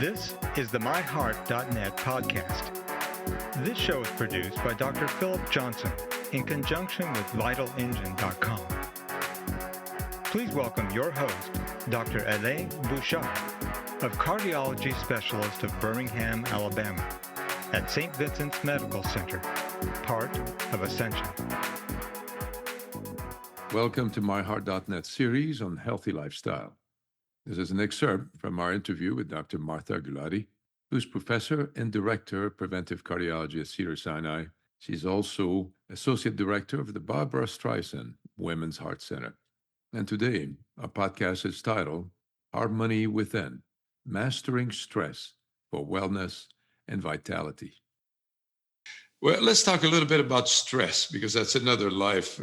This is the MyHeart.net podcast. This show is produced by Dr. Philip Johnson in conjunction with VitalEngine.com. Please welcome your host, Dr. Alain Bouchard, a cardiology specialist of Birmingham, Alabama, at St. Vincent's Medical Center, part of Ascension. Welcome to MyHeart.net series on healthy lifestyle. This is an excerpt from our interview with Dr. Martha Gulati, who's professor and director of preventive cardiology at Cedars-Sinai. She's also associate director of the Barbara Streisand Women's Heart Center. And today, our podcast is titled Harmony Within, Mastering Stress for Wellness and Vitality. Well, let's talk a little bit about stress, because that's another life,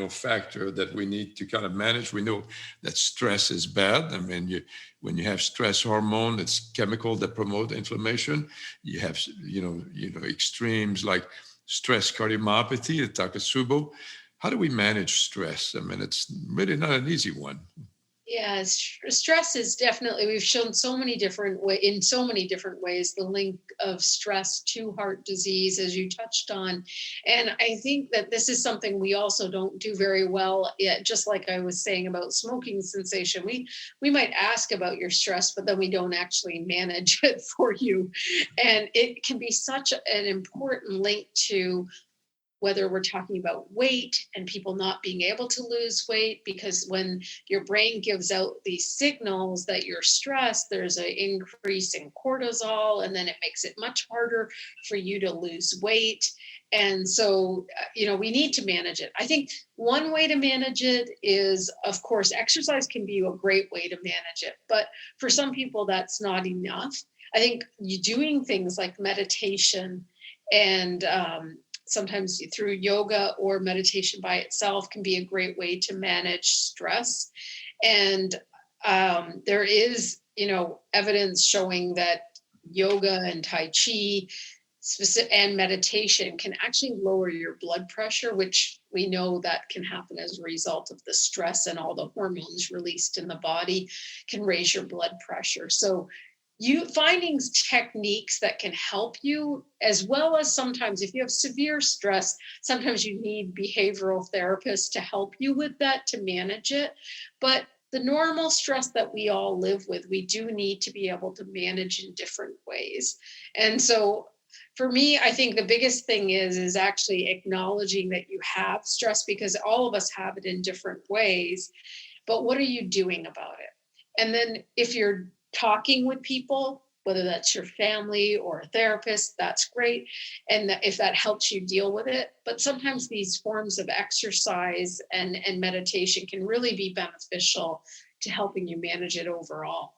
factor that we need to kind of manage. We know that stress is bad. I mean, when you have stress hormone, it's chemical that promote inflammation. You have, extremes like stress cardiomyopathy, the Takotsubo. How do we manage stress? I mean, it's really not an easy one. Yeah, stress is definitely, we've shown in so many different ways, the link of stress to heart disease, as you touched on. And I think that this is something we also don't do very well yet. Just like I was saying about smoking cessation, we might ask about your stress, but then we don't actually manage it for you. And it can be such an important link to whether we're talking about weight and people not being able to lose weight, because when your brain gives out these signals that you're stressed, there's an increase in cortisol, and then it makes it much harder for you to lose weight. And so, we need to manage it. I think one way to manage it is, of course, exercise can be a great way to manage it. But for some people, that's not enough. I think you doing things like meditation and sometimes through yoga or meditation by itself can be a great way to manage stress. And there is, evidence showing that yoga and Tai Chi and meditation can actually lower your blood pressure, which we know that can happen as a result of the stress, and all the hormones released in the body can raise your blood pressure. So you finding techniques that can help you, as well as sometimes if you have severe stress, sometimes you need behavioral therapists to help you with that, to manage it. But the normal stress that we all live with, we do need to be able to manage in different ways. And so for me, I think the biggest thing is actually acknowledging that you have stress, because all of us have it in different ways. But what are you doing about it? And then if you're talking with people, whether that's your family or a therapist, that's great. And if that helps you deal with it. But sometimes these forms of exercise and meditation can really be beneficial to helping you manage it overall.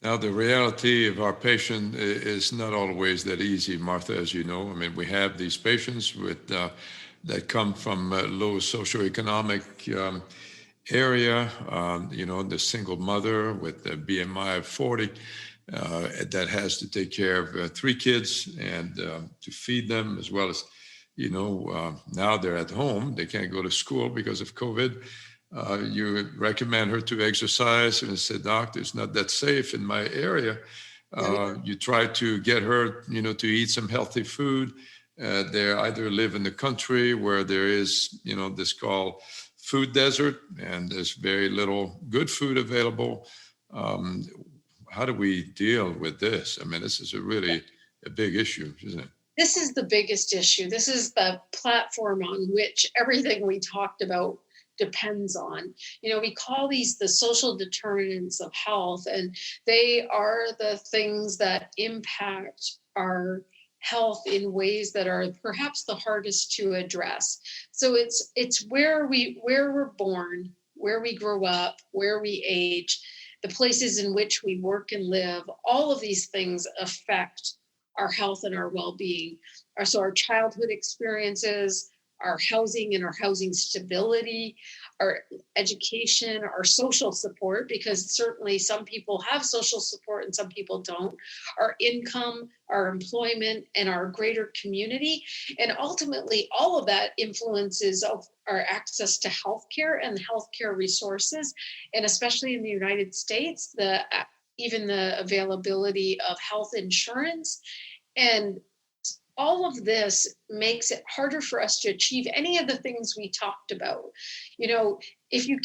Now, the reality of our patient is not always that easy, Martha, as you know. I mean, we have these patients with that come from low socioeconomic area, the single mother with a BMI of 40 that has to take care of 3 kids and to feed them, as well as, now they're at home. They can't go to school because of COVID. You recommend her to exercise and said, Doc, it's not that safe in my area. You try to get her, to eat some healthy food. They either live in the country where there is, this called food desert, and there's very little good food available. How do we deal with this? I mean, this is a big issue, isn't it? This is the biggest issue. This is the platform on which everything we talked about depends on. We call these the social determinants of health, and they are the things that impact our health in ways that are perhaps the hardest to address. So it's where we're born, where we grow up, where we age, the places in which we work and live. All of these things affect our health and our well-being. So our childhood experiences, our housing and our housing stability, our education, our social support, because certainly some people have social support and some people don't, our income, our employment, and our greater community. And ultimately, all of that influences our access to healthcare and healthcare resources. And especially in the United States, the even the availability of health insurance. And all of this makes it harder for us to achieve any of the things we talked about. You know, if you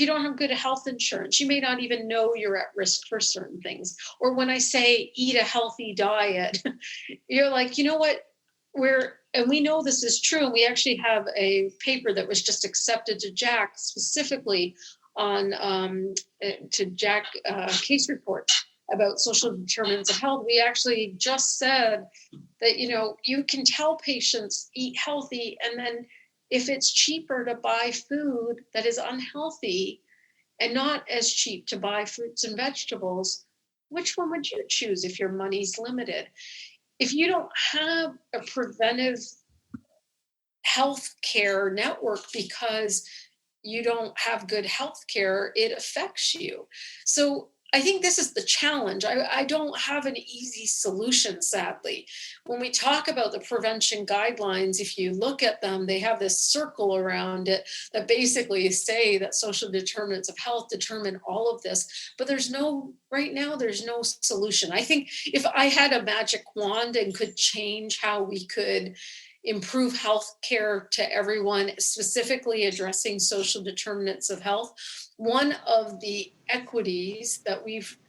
don't have good health insurance, you may not even know you're at risk for certain things. Or when I say eat a healthy diet, you're like, you know what? And we know this is true. And we actually have a paper that was just accepted to JAC specifically on to JAC case report about social determinants of health. We actually just said that, you can tell patients eat healthy, and then if it's cheaper to buy food that is unhealthy and not as cheap to buy fruits and vegetables, which one would you choose if your money's limited? If you don't have a preventive health care network because you don't have good health care, it affects you. So I think this is the challenge. I don't have an easy solution, sadly. When we talk about the prevention guidelines, if you look at them, they have this circle around it that basically say that social determinants of health determine all of this. But right now, there's no solution. I think if I had a magic wand and could change how we could improve health care to everyone, specifically addressing social determinants of health, one of the equities that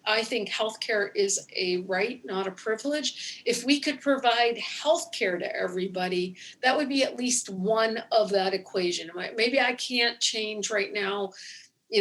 I think healthcare is a right, not a privilege. If we could provide healthcare to everybody, that would be at least one of that equation. Maybe I can't change right now,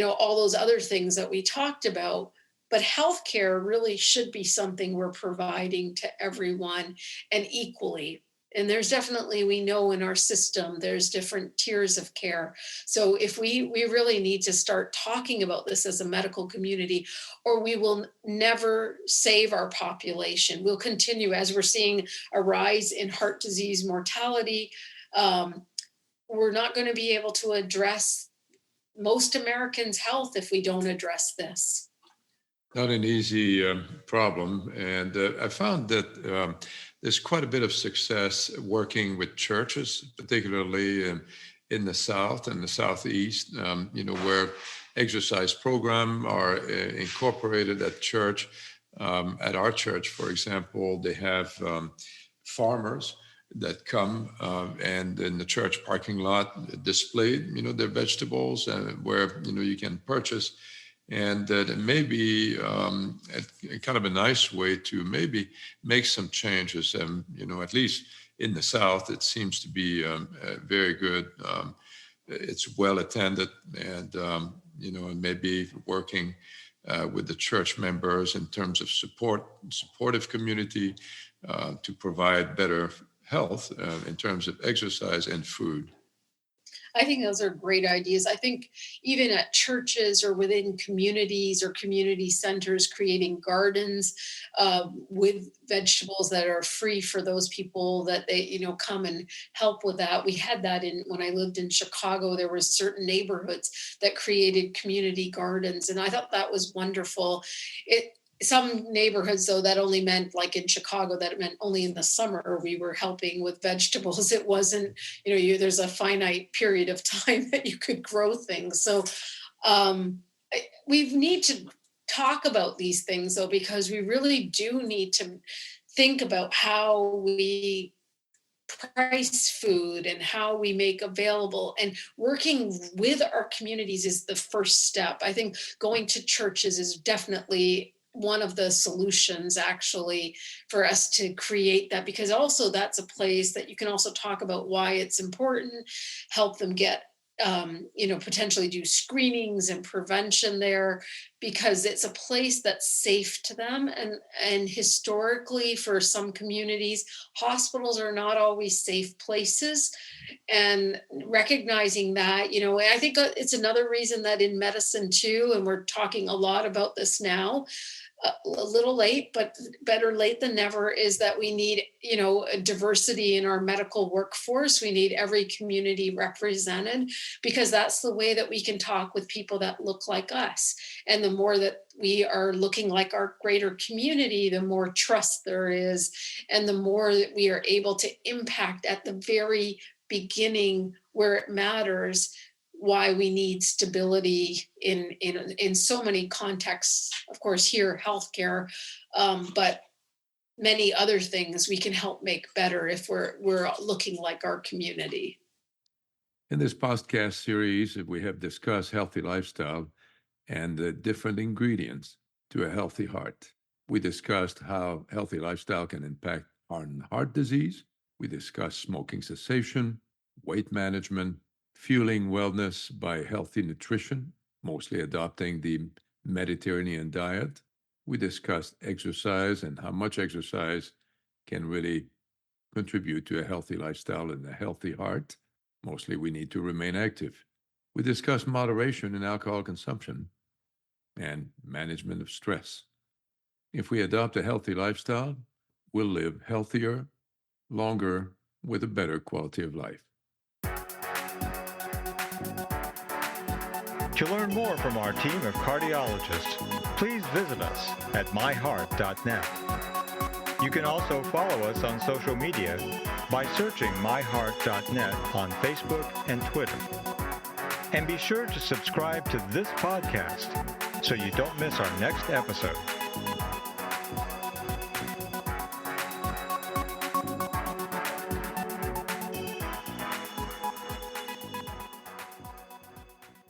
all those other things that we talked about, but healthcare really should be something we're providing to everyone and equally. And there's definitely, we know in our system, there's different tiers of care. So if we really need to start talking about this as a medical community, or we will never save our population. We'll continue, as we're seeing a rise in heart disease mortality. We're not going to be able to address most Americans' health if we don't address this. Not an easy problem. And I found that there's quite a bit of success working with churches, particularly in the South and the Southeast, where exercise programs are incorporated at church. At our church, for example, they have farmers that come and in the church parking lot display, their vegetables, and where, you can purchase. And that it may be kind of a nice way to maybe make some changes. At least in the South, it seems to be very good. It's well attended, and and maybe working with the church members in terms of supportive community to provide better health in terms of exercise and food. I think those are great ideas. I think even at churches or within communities or community centers, creating gardens with vegetables that are free for those people that they, come and help with that. We had that when I lived in Chicago. There were certain neighborhoods that created community gardens, and I thought that was wonderful. Some neighborhoods, though, that only meant, like in Chicago, that it meant only in the summer we were helping with vegetables. It wasn't, there's a finite period of time that you could grow things. So we need to talk about these things, though, because we really do need to think about how we price food and how we make available, and working with our communities is the first step. I think going to churches is definitely one of the solutions, actually, for us to create that, because also that's a place that you can also talk about why it's important, help them get potentially do screenings and prevention there, because it's a place that's safe to them. And historically, for some communities, hospitals are not always safe places. And recognizing that, I think it's another reason that in medicine too, and we're talking a lot about this now, a little late, but better late than never, is that we need, a diversity in our medical workforce. We need every community represented, because that's the way that we can talk with people that look like us. And the more that we are looking like our greater community, the more trust there is, and the more that we are able to impact at the very beginning where it matters, why we need stability in so many contexts. Of course, here, healthcare, but many other things we can help make better if we're looking like our community. In this podcast series, we have discussed healthy lifestyle and the different ingredients to a healthy heart. We discussed how healthy lifestyle can impact heart disease. We discussed smoking cessation, weight management, fueling wellness by healthy nutrition, mostly adopting the Mediterranean diet. We discussed exercise and how much exercise can really contribute to a healthy lifestyle and a healthy heart. Mostly we need to remain active. We discussed moderation in alcohol consumption and management of stress. If we adopt a healthy lifestyle, we'll live healthier, longer, with a better quality of life. To learn more from our team of cardiologists, please visit us at MyHeart.net. You can also follow us on social media by searching MyHeart.net on Facebook and Twitter. And be sure to subscribe to this podcast so you don't miss our next episode.